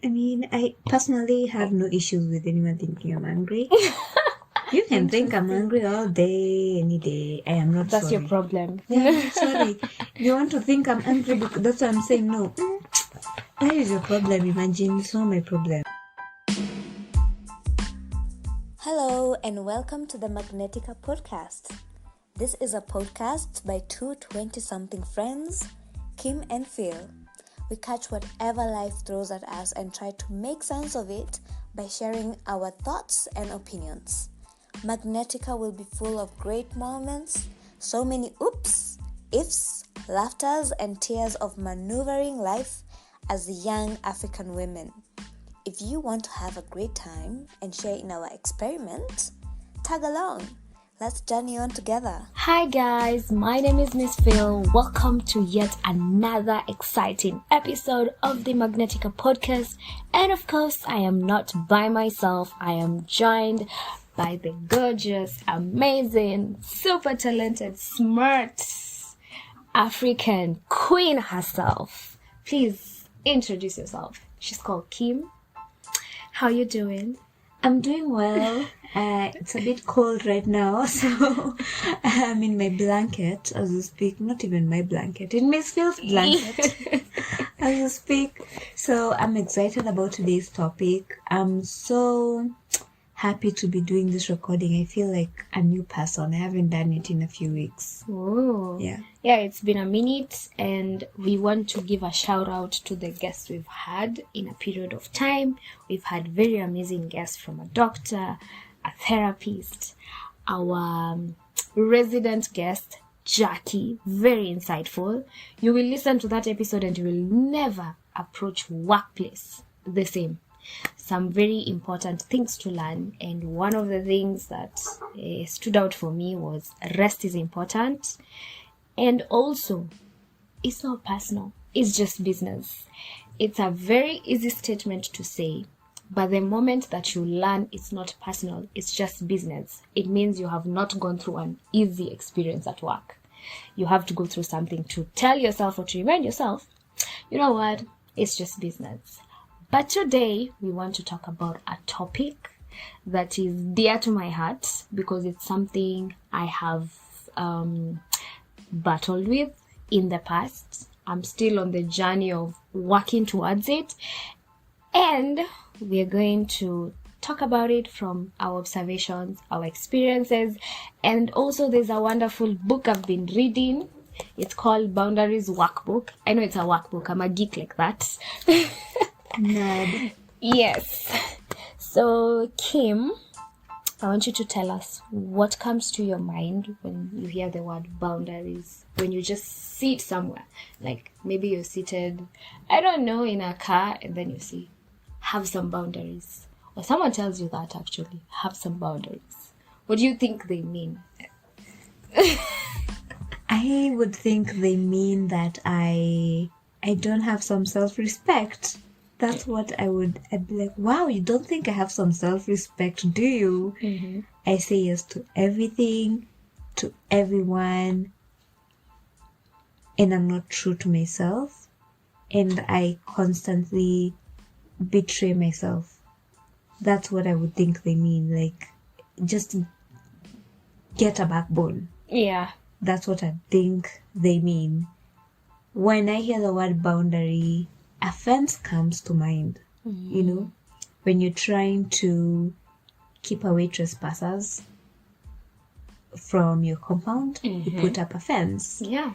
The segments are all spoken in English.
I mean, I personally have no issues with anyone thinking I'm angry. You can think I'm angry all day, any day. I am not That's sorry. your problem. Yeah, I'm not sorry. You want to think I'm angry because that's what I'm saying. No. That is your problem. Imagine, it's not my problem. Hello and welcome to the Magnetica podcast. This is a podcast by two 20-something friends, Kim and Phyll. We catch whatever life throws at us and try to make sense of it by sharing our thoughts and opinions. Magnetica will be full of great moments, so many oops, ifs, laughters, and tears of maneuvering life as young African women. If you want to have a great time and share in our experiment, tag along. Let's journey on together. Hi guys, my name is Miss Phyll. Welcome to yet another exciting episode of the Magnetica podcast. And of course, I am not by myself. I am joined by the gorgeous, amazing, super talented, smart African queen herself. Please introduce yourself. She's called Kim. How you doing? I'm doing well. It's a bit cold right now, so I'm in my blanket as we speak. Not even my blanket, in Miss Phil's blanket as we speak. So I'm excited about today's topic. I'm so happy to be doing this recording. I feel like a new person. I haven't done it in a few weeks. Oh, Yeah, it's been a minute, and we want to give a shout out to the guests we've had in a period of time. We've had very amazing guests, from a doctor, a therapist, our resident guest, Jackie, very insightful. You will listen to that episode and you will never approach workplace the same. Some very important things to learn, and one of the things that stood out for me was rest is important, and also it's not personal, it's just business. It's a very easy statement to say, but the moment that you learn it's not personal, it's just business, it means you have not gone through an easy experience at work. You have to go through something to tell yourself or to remind yourself, you know what, it's just business. But today, we want to talk about a topic that is dear to my heart because it's something I have battled with in the past. I'm still on the journey of working towards it. And we're going to talk about it from our observations, our experiences. And also, there's a wonderful book I've been reading. It's called Boundaries Workbook. I know it's a workbook. I'm a geek like that. nerd. Yes. So, Kim, I want you to tell us what comes to your mind when you hear the word boundaries, when you just sit somewhere. Like, maybe you're seated, I don't know, in a car, and then you see, have some boundaries. Or someone tells you that, actually, have some boundaries. What do you think they mean? I would think they mean that I don't have some self-respect. That's what I'd be like, wow, you don't think I have some self-respect, do you? Mm-hmm. I say yes to everything, to everyone, and I'm not true to myself, and I constantly betray myself. That's what I would think they mean, like, just get a backbone. Yeah. That's what I think they mean. When I hear the word boundary, a fence comes to mind. Mm-hmm. You know, when you're trying to keep away trespassers from your compound, you put up a fence. Yeah.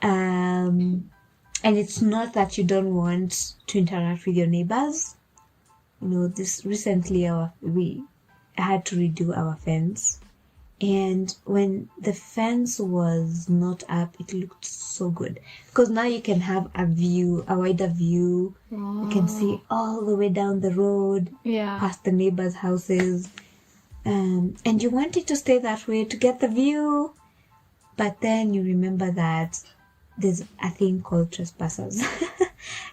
And it's not that you don't want to interact with your neighbors. You know, this recently we had to redo our fence. And when the fence was not up, it looked so good. Because now you can have a wider view. Oh. You can see all the way down the road, past the neighbors' houses. And you want it to stay that way to get the view. But then you remember that there's a thing called trespassers.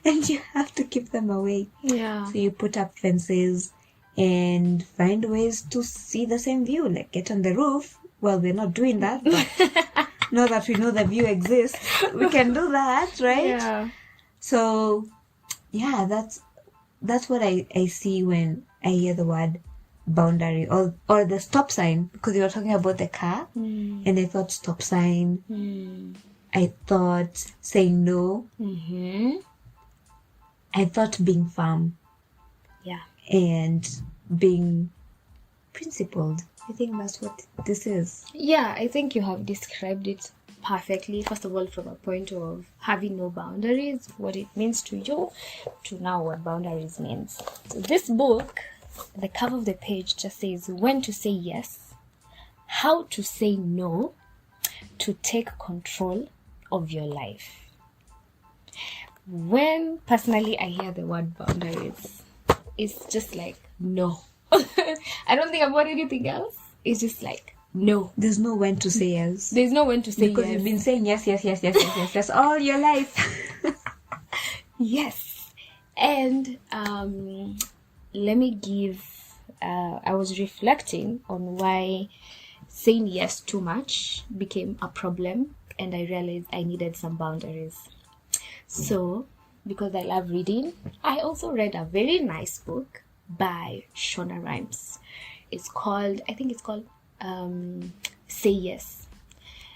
And you have to keep them away. Yeah. So you put up fences and find ways to see the same view, like get on the roof. Well, we're not doing that, but now that we know the view exists, we can do that, right? Yeah. So, yeah, that's what I see when I hear the word boundary or the stop sign, because you were talking about the car, and I thought stop sign. I thought saying no. I thought being firm. Yeah. And being principled. I think that's what this is. Yeah, I think you have described it perfectly. First of all, from a point of having no boundaries, what it means to you, to now what boundaries means. So this book, the cover of the page just says when to say yes, how to say no, to take control of your life. When personally I hear the word boundaries, it's just like no. I don't think about anything else. It's just like no. There's no when to say yes. There's no when to say because yes. You've been saying yes all your life. Yes. And let me give I was reflecting on why saying yes too much became a problem, and I realized I needed some boundaries. So, because I love reading, I also read a very nice book by Shonda Rhimes. I think it's called Say Yes.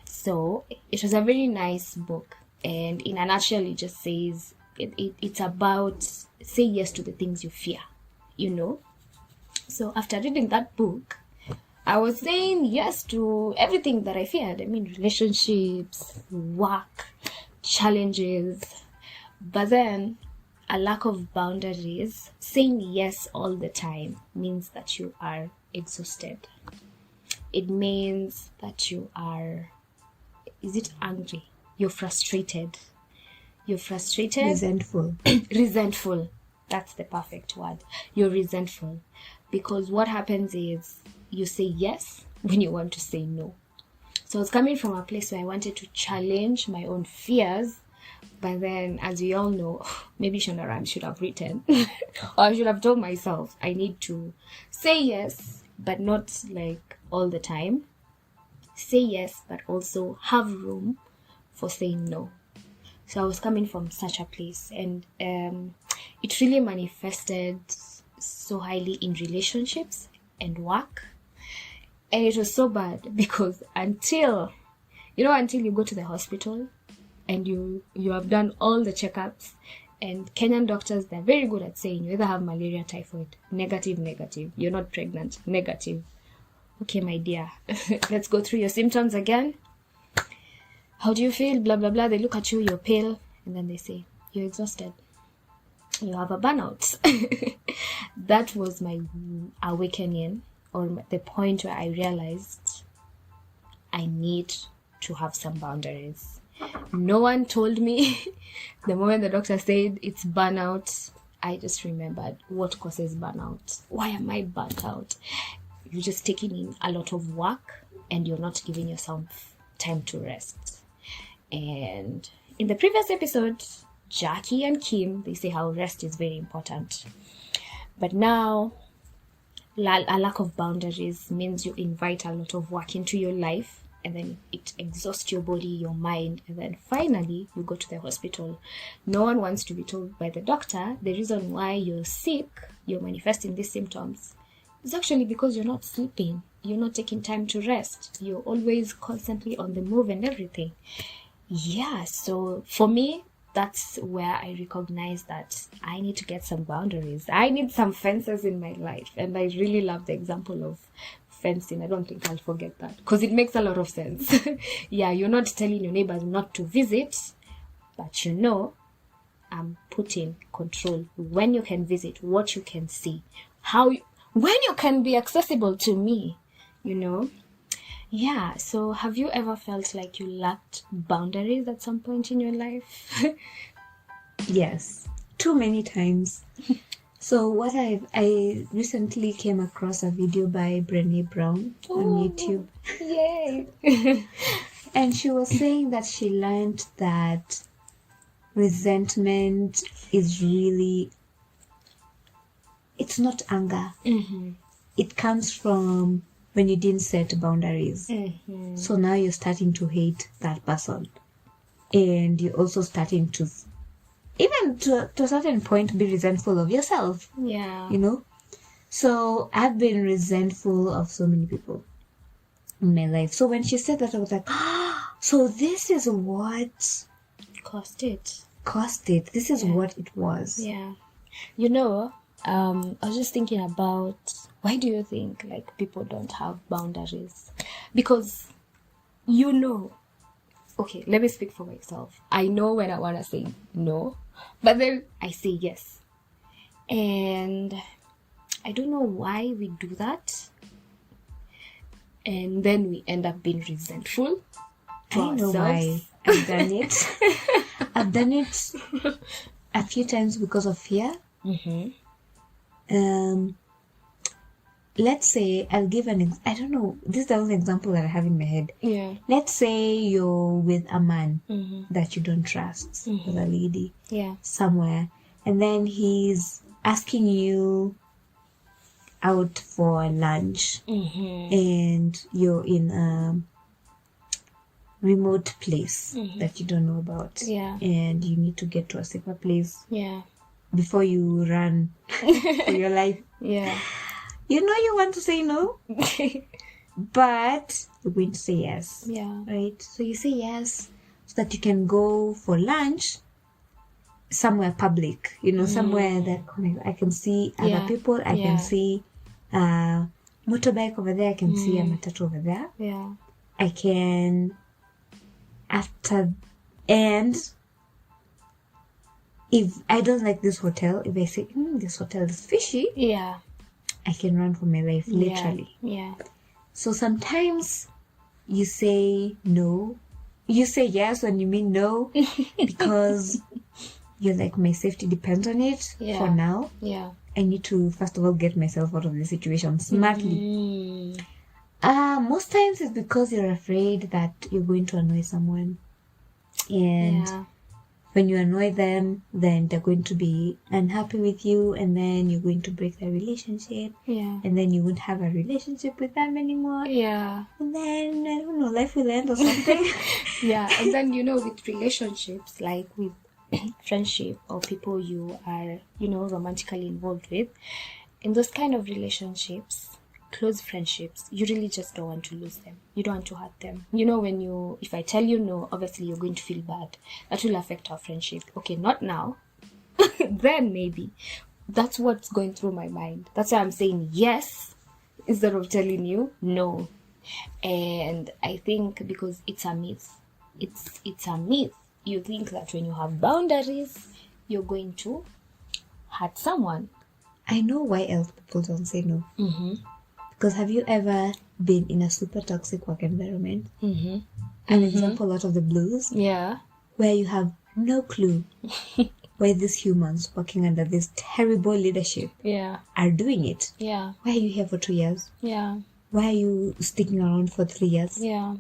So, it was a very nice book, and in a nutshell, it just says it's about say yes to the things you fear, you know. So, after reading that book, I was saying yes to everything that I feared. I mean, relationships, work, challenges. But then, a lack of boundaries, saying yes all the time, means that you are exhausted. It means that you are, is it angry? You're frustrated. Resentful. Resentful. That's the perfect word. You're resentful. Because what happens is you say yes when you want to say no. So it's coming from a place where I wanted to challenge my own fears. But then, as we all know, maybe Shonda Rhimes should have written, or I should have told myself, I need to say yes, but not like all the time. Say yes, but also have room for saying no. So I was coming from such a place, and it really manifested so highly in relationships and work. And it was so bad because until you go to the hospital and you have done all the checkups, and Kenyan doctors, they're very good at saying you either have malaria, typhoid, negative, you're not pregnant, negative. Okay, my dear, let's go through your symptoms again. How do you feel? Blah, blah, blah. They look at you, you're pale, and then they say, you're exhausted. You have a burnout. That was my awakening, or the point where I realized I need to have some boundaries. No one told me. The moment the doctor said it's burnout, I just remembered what causes burnout. Why am I burnt out? You're just taking in a lot of work and you're not giving yourself time to rest. And in the previous episode, Jackie and Kim, they say how rest is very important. But now, a lack of boundaries means you invite a lot of work into your life, and then it exhausts your body, your mind, and then finally you go to the hospital. No one wants to be told by the doctor the reason why you're sick, you're manifesting these symptoms. It's actually because you're not sleeping, you're not taking time to rest, you're always constantly on the move and everything. Yeah, so for me, that's where I recognize that I need to get some boundaries. I need some fences in my life. And I really love the example of fencing. I don't think I'll forget that because it makes a lot of sense. Yeah, you're not telling your neighbors not to visit, but I'm putting control when you can visit, what you can see, when you can be accessible to me, Yeah, so have you ever felt like you lacked boundaries at some point in your life? Yes, too many times. So I recently came across a video by Brené Brown on YouTube. Yay! And she was saying that she learned that resentment is really, it's not anger. Mm-hmm. It comes from when you didn't set boundaries. Mm-hmm. So now you're starting to hate that person. And you're also starting to even to a certain point, be resentful of yourself, Yeah. you know. So I've been resentful of so many people in my life. So when she said that, I was like, so this is what Cost it. caused it. This is what it was. Yeah. You know, I was just thinking about, why do you think like people don't have boundaries? Because okay, let me speak for myself. I know when I want to say no, but then I say yes. And I don't know why we do that. And then we end up being resentful to I know ourselves. why I've done it. I've done it a few times because of fear. Let's say I'll give I don't know, this is the only example that I have in my head. Yeah. Let's say you're with a man that you don't trust, with a lady Yeah. somewhere, and then he's asking you out for lunch, and you're in a remote place that you don't know about, Yeah. and you need to get to a safer place Yeah. before you run for your life. Yeah. You know you want to say no, but you're going to say yes. Yeah. Right? So you say yes so that you can go for lunch somewhere public, somewhere that I can see other people. I can see a motorbike over there. I can see a matatu over there. Yeah. I can, and if I don't like this hotel, if I say, this hotel is fishy, Yeah. I can run for my life, literally. Yeah. So sometimes you say no. You say yes when you mean no because you're like, my safety depends on it for now. Yeah. I need to, first of all, get myself out of the situation smartly. Most times it's because you're afraid that you're going to annoy someone. And when you annoy them, then they're going to be unhappy with you, and then you're going to break their relationship. Yeah. And then you won't have a relationship with them anymore. Yeah. And then, I don't know, life will end or something. Yeah. And then, with relationships, like with friendship or people you are, romantically involved with, in those kind of relationships, close friendships, you really just don't want to lose them. You don't want to hurt them. If I tell you no, obviously you're going to feel bad. That will affect our friendship. Okay, not now. Then maybe. That's what's going through my mind. That's why I'm saying yes instead of telling you no. And I think because it's a myth. It's a myth. You think that when you have boundaries, you're going to hurt someone. I know why else people don't say no. Because have you ever been in a super toxic work environment? An example out of the blues. Yeah. Where you have no clue why these humans working under this terrible leadership are doing it. Yeah. Why are you here for 2 years? Yeah. Why are you sticking around for 3 years? Yeah.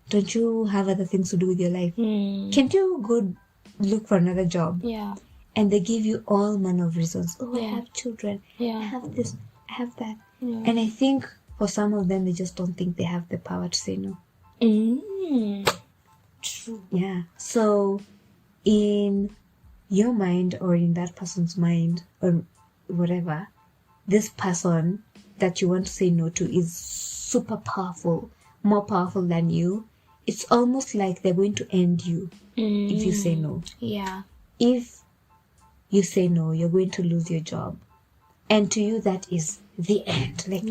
Don't you have other things to do with your life? Can't you go look for another job? Yeah. And they give you all manner of reasons. Oh, I have children. Yeah. I have this. I have that. Yeah. And I think for some of them, they just don't think they have the power to say no. True. Yeah. So in your mind or in that person's mind or whatever, this person that you want to say no to is super powerful, more powerful than you. It's almost like they're going to end you if you say no. Yeah. If you say no, you're going to lose your job. And to you, that is the end. Like,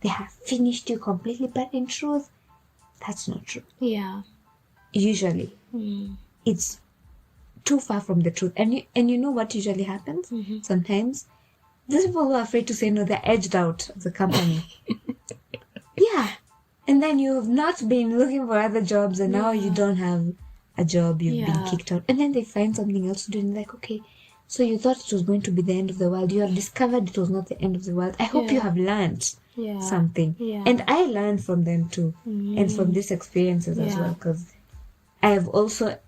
they have finished you completely. But in truth, that's not true. Yeah. Usually, it's too far from the truth. And you know what usually happens? Sometimes, these people who are afraid to say no, they're edged out of the company. Yeah. And then you've not been looking for other jobs, and now you don't have a job. You've been kicked out. And then they find something else to do, and like, okay, so you thought it was going to be the end of the world. You have discovered it was not the end of the world. I hope you have learned something. Yeah. And I learned from them too, and from these experiences as well, because I have also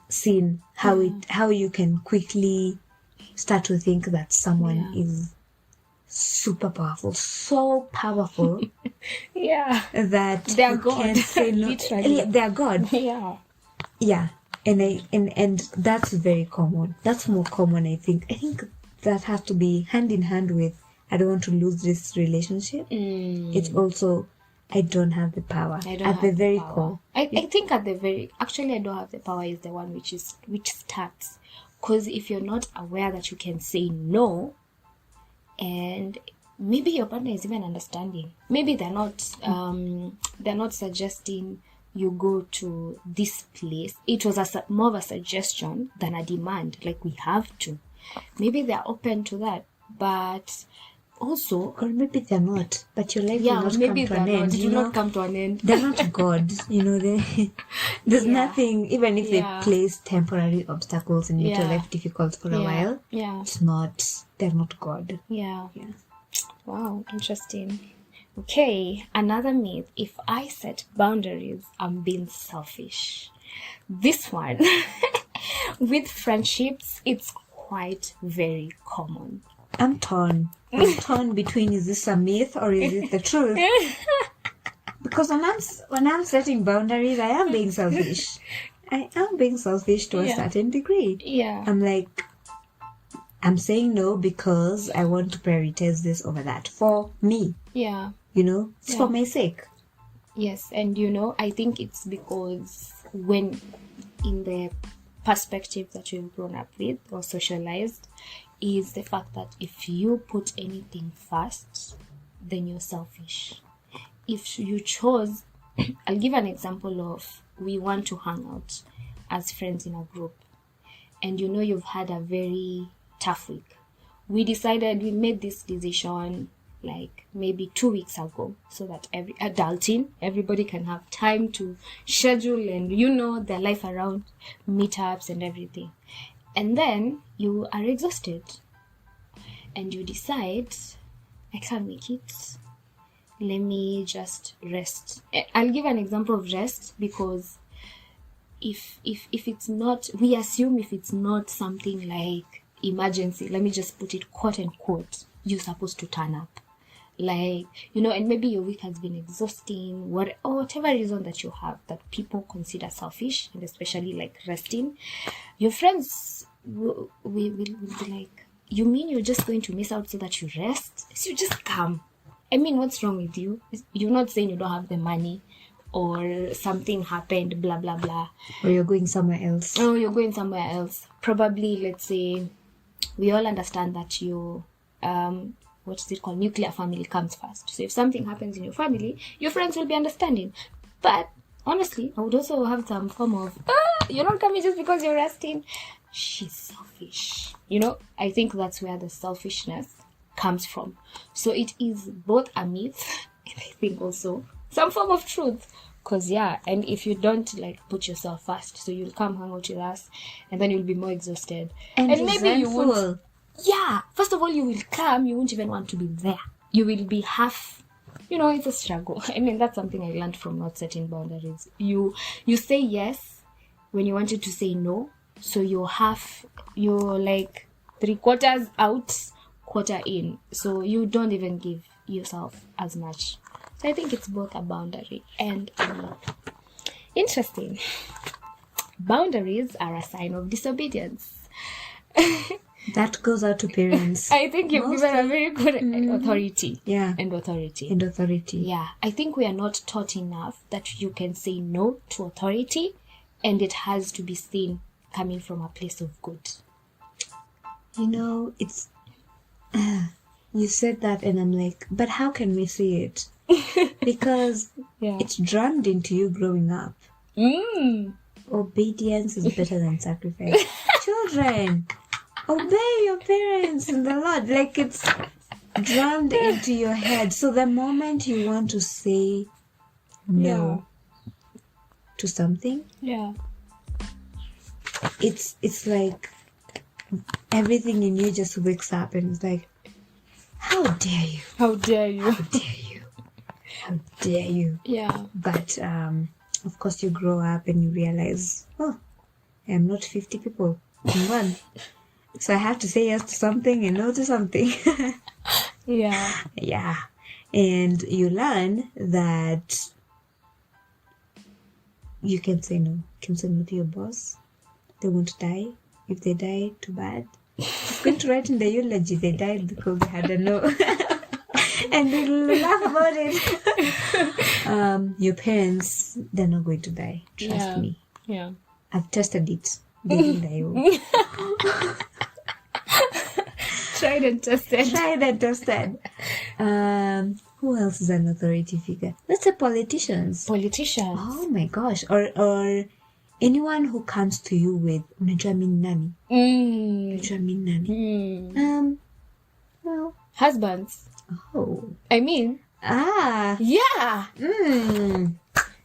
seen how you can quickly start to think that someone is super powerful, so powerful that they're you God. can't say no. Literally. They're God. Yeah. Yeah. And that's very common. That's more common, I think. I think that has to be hand in hand with I don't want to lose this relationship. It's also I don't have the power. I don't at have the the very power. core. I think at the very actually I don't have the power is the one which starts, because if you're not aware that you can say no, and maybe your partner is even understanding, maybe they're not suggesting you go to this place. It was more of a suggestion than a demand, like we have to. Maybe they're open to that, but also, Or maybe they're not, but your life yeah, will not maybe come to they're an not. end. It You will know, not come to an end. they're not God. You know, there's Yeah. nothing. Even if Yeah. they place temporary obstacles and make your Yeah. life difficult for a while, Yeah. it's not. They're not God. Yeah. Yeah. Wow, interesting. Okay, another myth. If I set boundaries, I'm being selfish. This one, with friendships, it's quite very common. I'm torn. I'm torn between is this a myth or is it the truth? Because when I'm setting boundaries, I am being selfish. I am being selfish to a Yeah. certain degree. Yeah. I'm like, I'm saying no because I want to prioritize this over that for me. Yeah. You know, it's Yeah. for my sake. Yes, and I think it's because when in the perspective that you've grown up with or socialized is the fact that if you put anything first, then you're selfish. If you chose, I'll give an example of we want to hang out as friends in a group, and you've had a very tough week. We made this decision like maybe 2 weeks ago, so that everybody can have time to schedule and their life around meetups and everything. And then you are exhausted and you decide, I can't make it. Let me just rest. I'll give an example of rest because if it's not, we assume if it's not something like emergency, let me just put it quote unquote, you're supposed to turn up. Like, and maybe your week has been exhausting, whatever reason that you have that people consider selfish, and especially like resting, your friends will be like, you mean you're just going to miss out so that you rest? So you just come. I mean, what's wrong with you? You're not saying you don't have the money or something happened, blah, blah, blah. Or you're going somewhere else. Oh, you're going somewhere else. Probably, let's say, we all understand that what is it called? Nuclear family comes first. So if something happens in your family, your friends will be understanding. But honestly, I would also have some form of, you're not coming just because you're resting. She's selfish. I think that's where the selfishness comes from. So it is both a myth and I think also some form of truth. Because and if you don't put yourself first, so you'll come hang out with us and then you'll be more exhausted. And maybe you won't. resentful. Yeah, first of all, you will come, you won't even want to be there. You will be half, it's a struggle. I mean, that's something I learned from not setting boundaries. You say yes when you wanted to say no. So you're like 3/4 out, quarter in. So you don't even give yourself as much. So I think it's both a boundary and a no. Interesting. Boundaries are a sign of disobedience. That goes out to parents. I think you've given a very good authority. Yeah. And authority. And authority. Yeah. I think we are not taught enough that you can say no to authority and it has to be seen coming from a place of good. It's... you said that and I'm like, but how can we see it? Because it's drummed into you growing up. Obedience is better than sacrifice. Children, obey your parents in the Lord. Like it's drummed into your head. So the moment you want to say no to something, it's like everything in you just wakes up and it's like, how dare you? How dare you? How dare you? How dare you? Yeah. But of course you grow up and you realize, I'm not 50 people in one. So I have to say yes to something and no to something. Yeah. Yeah. And you learn that you can say no. You can say no to your boss. they won't die. If they die, too bad. It's going to write in the eulogy they died because they had a no. And we'll laugh about it. Your parents, they're not going to die. Trust me. Yeah. I've tested it. They didn't die. Tried and tested. Who else is an authority figure? Let's say politicians. Politicians. Oh my gosh. Or anyone who comes to you with unajua mimi nani? Unajua mimi nani? Well, husbands. Oh. I mean. Yeah.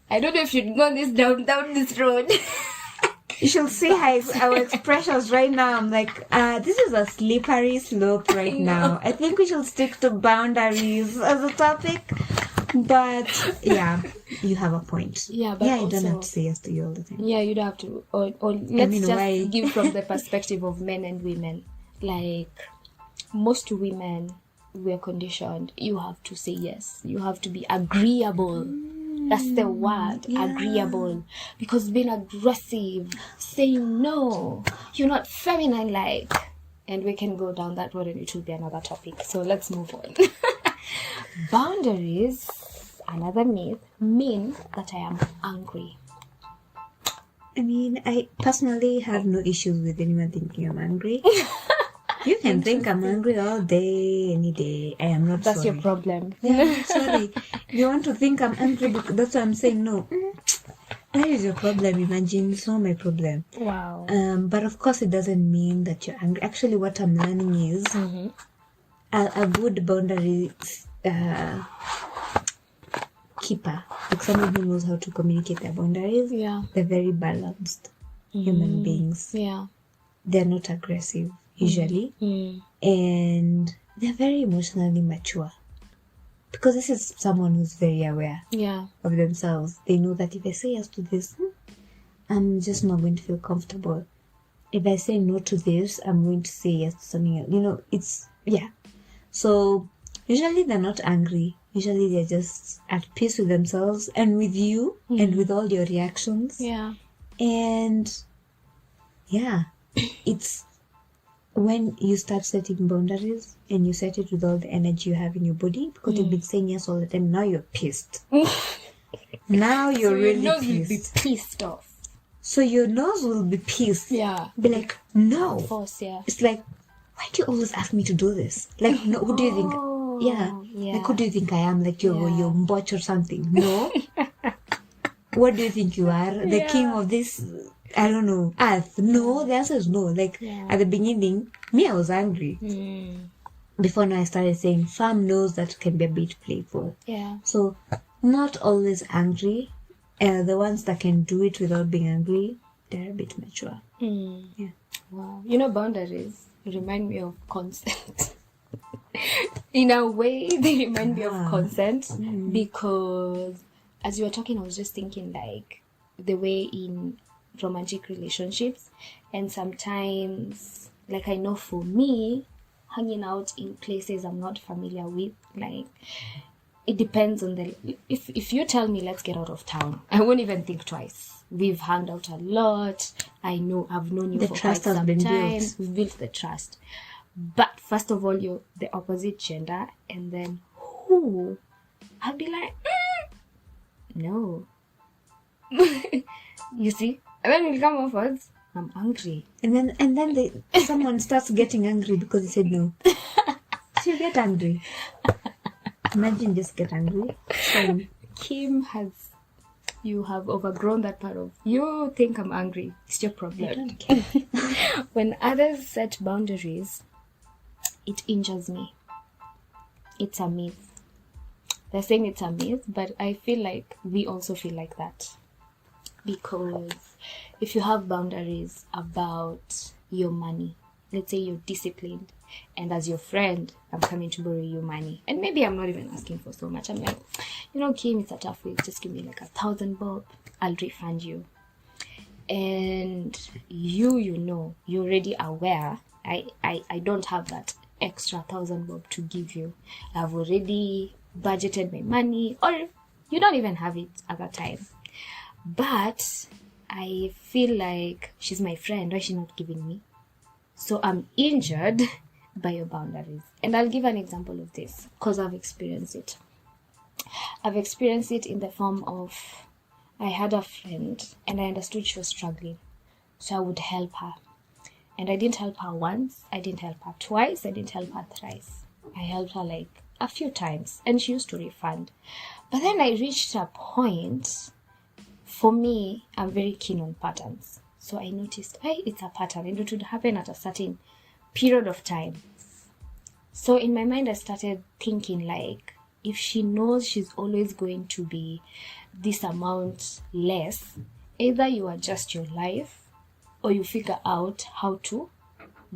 I don't know if you'd gone down this road. You should see how our expressions right now. I'm like, this is a slippery slope right now. I think we should stick to boundaries as a topic. But yeah, you have a point. Yeah, but I don't have to say yes to you all the time. Yeah, you don't have to. Or let's give from the perspective of men and women. Like, most women, we're conditioned. You have to say yes. You have to be agreeable. That's the word, agreeable. Because being aggressive, saying no, you're not feminine like. And we can go down that road and it will be another topic. So let's move on. Boundaries, another myth, mean that I am angry. I mean, I personally have no issues with anyone thinking I'm angry. You can think I'm angry all day, any day. I am not That's sorry. your problem. Yeah, sorry. You want to think I'm angry because that's why I'm saying no. That is your problem. Imagine, it's not my problem. Wow. But of course, it doesn't mean that you're angry. Actually, what I'm learning is a good boundary keeper, like someone who knows how to communicate their boundaries. Yeah. They're very balanced human beings. Yeah. They're not aggressive usually, and they're very emotionally mature. Because this is someone who's very aware of themselves. They know that if I say yes to this, I'm just not going to feel comfortable. If I say no to this, I'm going to say yes to something else. So usually they're not angry. Usually they're just at peace with themselves and with you and with all your reactions. Yeah. And it's when you start setting boundaries and you set it with all the energy you have in your body, because you've been saying yes all the time, now you're pissed. Now you're really nose pissed. will be pissed off. So your nose will be pissed. Yeah. Be like, no. Of course, yeah. It's like, why do you always ask me to do this? Like, no, who do you think? Yeah. Like, who do you think I am? Like, you're mbotch or something? No. What do you think you are? The king of this, I don't know, earth? No, the answer is no. Like, at the beginning, I was angry. Before now I started saying, Fam knows that can be a bit playful. Yeah. So, not always angry. The ones that can do it without being angry, they're a bit mature. Yeah. Wow. Boundaries remind me of consent. In a way, they remind me of consent because, as you were talking, I was just thinking like the way in romantic relationships, and sometimes, like, I know for me, hanging out in places I'm not familiar with, like, it depends on if you tell me let's get out of town, I won't even think twice. We've hung out a lot. I've known you for quite some time. We've built the trust. But first of all, you're the opposite gender, and then who? I'll be like, no. You see? And then we come offwards, I'm angry. And then someone starts getting angry because they said no. So you get angry. Imagine just get angry. So, Kim you have overgrown that part of you think I'm angry. It's your problem. I don't care. When others set boundaries, it injures me. It's a myth. They're saying it's a myth, but I feel like we also feel like that. Because if you have boundaries about your money, let's say you're disciplined, and as your friend, I'm coming to borrow you money, and maybe I'm not even asking for so much. I'm like, Kim, it's a tough week, just give me like 1,000 bob, I'll refund you. And you're already aware, I don't have that extra 1,000 bob to give you. I've already budgeted my money, or you don't even have it at that time. But I feel like she's my friend. Why is she not giving me? So I'm injured by your boundaries. And I'll give an example of this because I've experienced it. I've experienced it in the form of, I had a friend and I understood she was struggling. So I would help her. And I didn't help her once. I didn't help her twice. I didn't help her thrice. I helped her like a few times. And she used to refund. But then I reached a point, for me, I'm very keen on patterns. So I noticed, hey, it's a pattern. And it would happen at a certain period of time. So in my mind, I started thinking like, if she knows she's always going to be this amount less, either you adjust your life or you figure out how to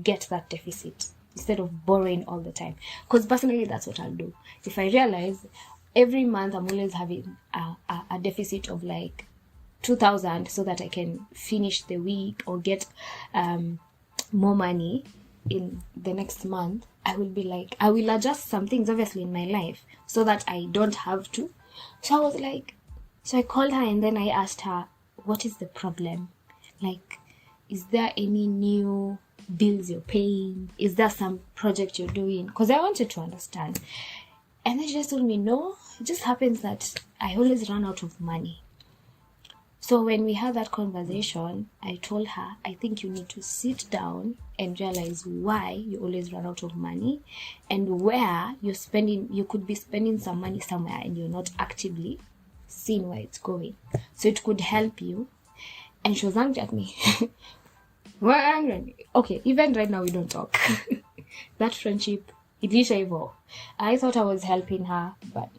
get that deficit instead of borrowing all the time. Because personally, that's what I'll do. If I realize every month I'm always having a deficit of like 2,000 so that I can finish the week or get more money in the next month, I will be like, I will adjust some things obviously in my life so that I don't have to. So I was like, so I called her and then I asked her, what is the problem? Like, is there any new bills you're paying? Is there some project you're doing? Because I wanted to understand. And then she just told me, no, it just happens that I always run out of money. So when we had that conversation, I told her, I think you need to sit down and realize why you always run out of money and where you're spending, you could be spending some money somewhere and you're not actively seeing where it's going. So it could help you. And she was angry at me. We're angry at me. Okay, even right now we don't talk. That friendship, it iliisha. I thought I was helping her, but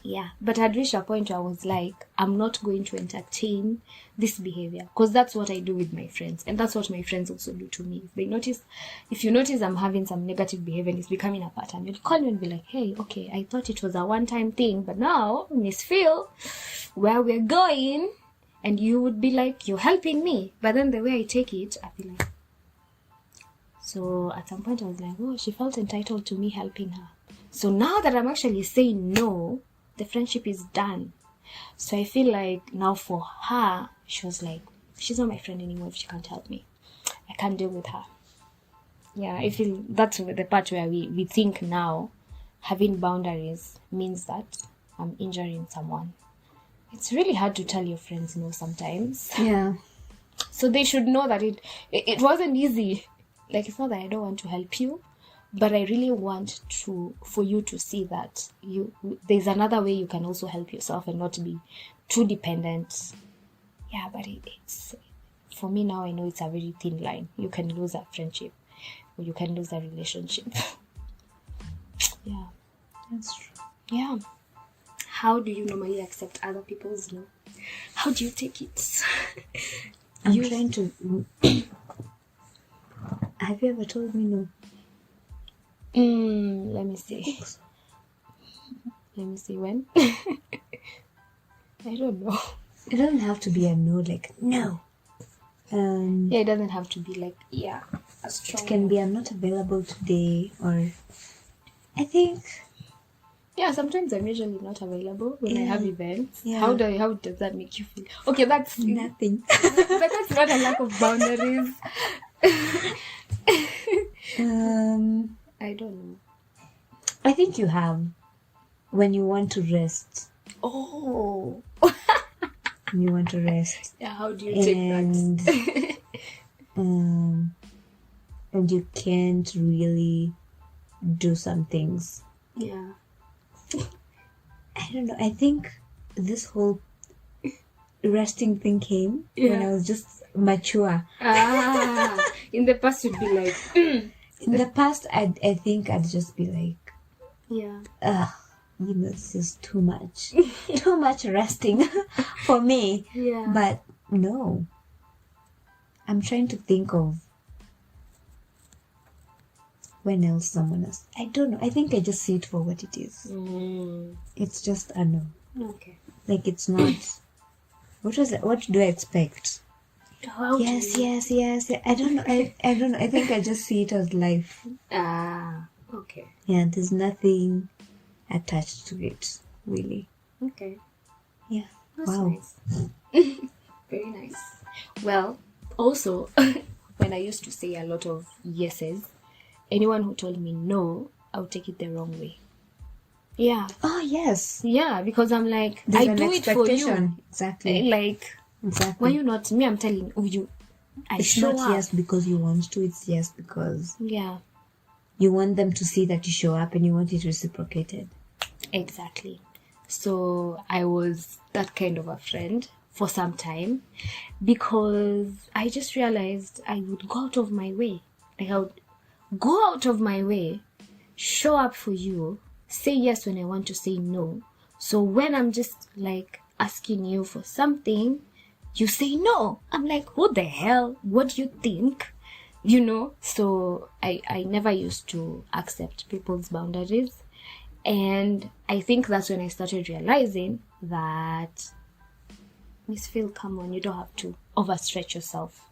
yeah, but I'd reached a point where I was like, I'm not going to entertain this behavior because that's what I do with my friends, and that's what my friends also do to me. If you notice I'm having some negative behavior and it's becoming a pattern, you'll call me and be like, hey, okay, I thought it was a one-time thing, but now, Miss Phyll, where we're going, and you would be like, you're helping me, but then the way I take it, I feel like. So at some point I was like, oh, she felt entitled to me helping her. So now that I'm actually saying no, the friendship is done. So I feel like now for her, she was like, she's not my friend anymore if she can't help me. I can't deal with her. Yeah, I feel that's the part where we think now having boundaries means that I'm injuring someone. It's really hard to tell your friends no sometimes. Yeah. So they should know that it wasn't easy. Like, it's not that I don't want to help you, but I really want for you to see that there's another way you can also help yourself and not be too dependent. Yeah, but it's for me now, I know it's a very thin line. You can lose a friendship or you can lose a relationship. Yeah, That's true. yeah. How do you normally accept other people's no? How do you take it? I'm trying to. Have you ever told me no? Let me see. Let me see when. I don't know. It doesn't have to be a no, like no. Yeah, it doesn't have to be like, yeah, a strong. It can be I'm not available today, or I think. Yeah, sometimes I'm usually not available when I have events. Yeah. How does that make you feel? Okay, that's Nothing. but that's not a lack of boundaries. I don't know. I think you have when you want to rest. Oh. When you want to rest. Yeah, how do you take that? And you can't really do some things. Yeah. I don't know. I think this whole resting thing came when I was just mature. In the past you'd be like, In the past, I think I'd just be like, yeah. this is too much. Too much resting for me. Yeah. But no. I'm trying to think of when else someone else. I don't know. I think I just see it for what it is. It's just a no. Okay. Like it's not. What was it? What do I expect? Yes. I don't know. I don't know. I think I just see it as life. Okay. Yeah, there's nothing attached to it, really. Okay. Yeah. That's Wow. nice. Very nice. Well, also, when I used to say a lot of yeses, anyone who told me no, I would take it the wrong way. Yeah. Oh, yes. Yeah, because I'm like, There's I an do it for you. expectation. Exactly. Like, Exactly. why you not? Me, I'm telling you, I It's show not up. yes because you want to, it's yes because Yeah, you want them to see that you show up and you want it reciprocated. exactly. So I was that kind of a friend for some time because I just realized I would go out of my way. Like I would go out of my way, show up for you, say yes when I want to say no. So when I'm just like asking you for something, you say no. I'm like, who the hell? What do you think? You know? So I never used to accept people's boundaries. And I think that's when I started realizing that, Miss Phyll, come on, you don't have to overstretch yourself.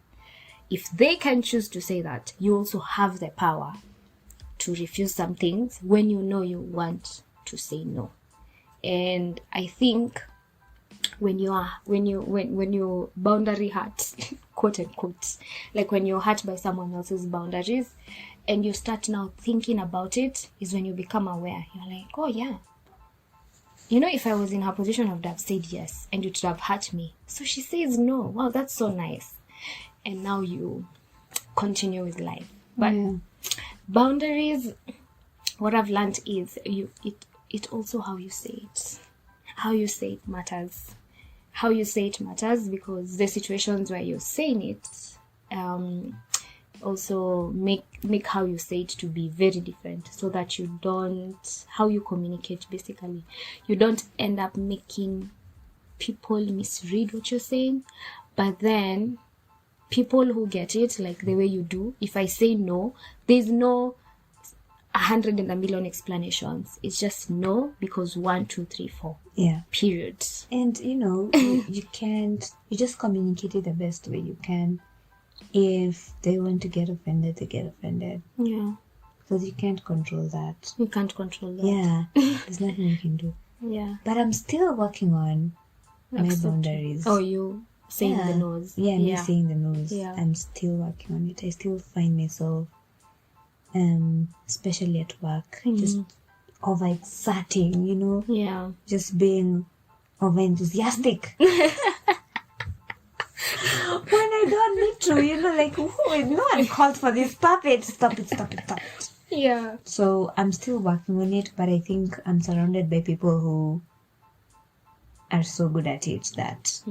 If they can choose to say that, you also have the power to refuse some things when you know you want to say no. And I think when you boundary hurt, quote unquote, like when you're hurt by someone else's boundaries and you start now thinking about it, is when you become aware. You're like, oh yeah, you know, if I was in her position, I would have said yes and it would have hurt me. So she says no. Wow, that's so nice. And now you continue with life. But boundaries, what I've learned is it also how you say it. How you say it matters. How you say it matters because the situations where you're saying it also make how you say it to be very different, so that you don't, how you communicate basically, you don't end up making people misread what you're saying. But then people who get it like the way you do, if I say no, there's no 100 and a million explanations. It's just no because 1, 2, 3, 4. Yeah. Period. And you you just communicate it the best way you can. If they want to get offended, they get offended. Yeah. Because you can't control that. You can't control that. Yeah. There's nothing you can do. Yeah. But I'm still working on my boundaries. Oh, you saying the no's. Yeah, me saying the no's. Yeah. I'm still working on it. I still find myself, especially at work, just overexerting, you know? Yeah. Just being over enthusiastic. When I don't need to, you know, like, no one called for this. Stop it. Yeah. So I'm still working on it, but I think I'm surrounded by people who are so good at it that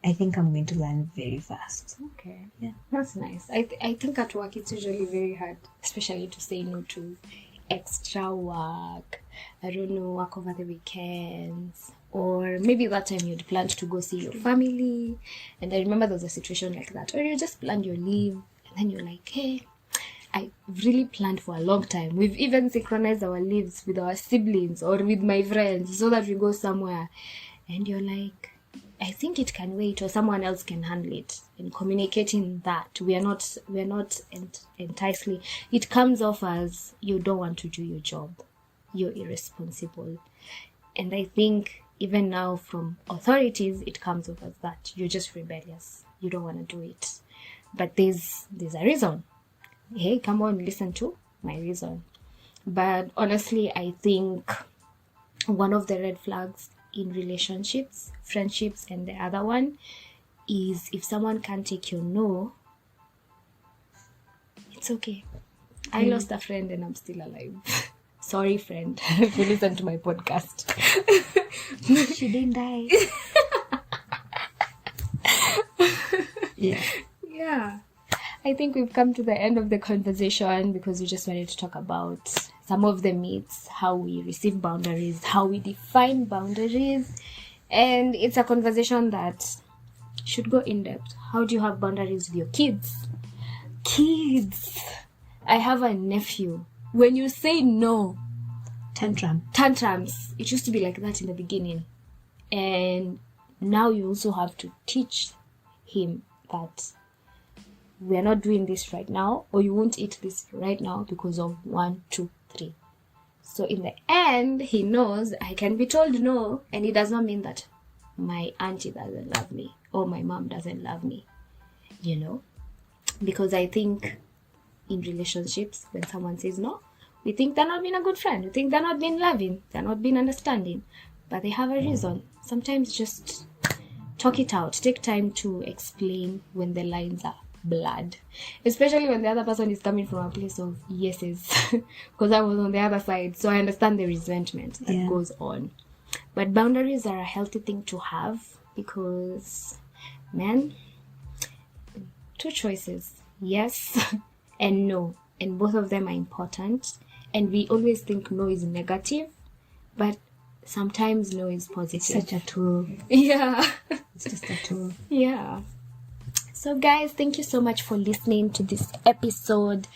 I think I'm going to learn very fast. Okay. Yeah. That's nice. I think at work it's usually very hard, especially to say no to extra work. I don't know, work over the weekends. Or maybe that time you'd planned to go see your family. And I remember there was a situation like that. Or you just planned your leave. And then you're like, hey, I really planned for a long time. We've even synchronized our leaves with our siblings or with my friends so that we go somewhere. And you're like, I think it can wait, or someone else can handle it. And communicating that we are not enticely. It comes off as you don't want to do your job. You're irresponsible. And I think even now from authorities, it comes off as that. You're just rebellious. You don't want to do it. But there's a reason. Hey, come on, listen to my reason. But honestly, I think one of the red flags in relationships, friendships, and the other one is if someone can't take your no, it's okay. I lost a friend and I'm still alive. Sorry, friend, if you listen to my podcast. She didn't die. Yeah. I think we've come to the end of the conversation because we just wanted to talk about some of the myths, how we receive boundaries, how we define boundaries. And it's a conversation that should go in depth. How do you have boundaries with your kids? Kids! I have a nephew. When you say no, tantrums. It used to be like that in the beginning. And now you also have to teach him that we are not doing this right now, or you won't eat this right now because of 1, 2, 3. So in the end, he knows I can be told no, and it does not mean that my auntie doesn't love me or my mom doesn't love me, because I think in relationships, when someone says no, we think they're not being a good friend, we think they're not being loving, they're not being understanding, but they have a reason. Sometimes just talk it out, take time to explain when the lines are blurred, especially when the other person is coming from a place of yeses, because I was on the other side, so I understand the resentment that goes on. But boundaries are a healthy thing to have, because man, two choices, yes and no, and both of them are important, and we always think no is negative, but sometimes no is positive. It's such a tool. Yeah. It's just a tool. Yeah. So guys, thank you so much for listening to this episode.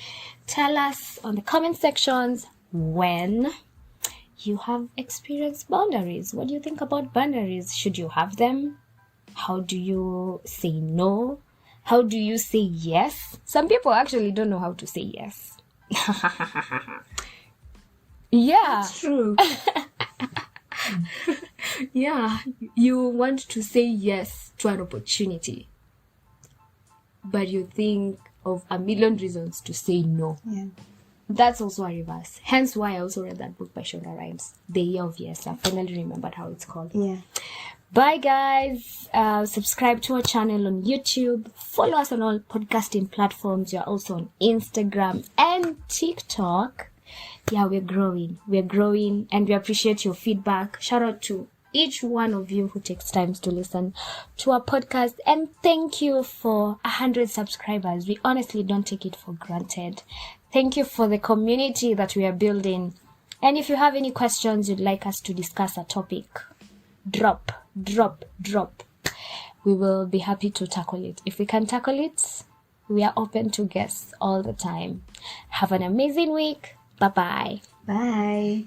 Tell us on the comment sections when you have experienced boundaries. What do you think about boundaries? Should you have them? How do you say no? How do you say yes? Some people actually don't know how to say yes. Yeah. It's true. Yeah. You want to say yes to an opportunity, but you think of a million reasons to say no. Yeah. That's also a reverse. Hence why I also read that book by Shonda Rhimes, The Year of Yes. I finally remembered how it's called. Yeah. Bye guys. Subscribe to our channel on YouTube. Follow us on all podcasting platforms. You're also on Instagram and TikTok. Yeah, we're growing, and we appreciate your feedback. Shout out to each one of you who takes time to listen to our podcast, and thank you for 100 subscribers. We honestly don't take it for granted. Thank you for the community that we are building. And if you have any questions you'd like us to discuss a topic, drop. We will be happy to tackle it. If we can tackle it, we are open to guests all the time. Have an amazing week. Bye-bye. Bye.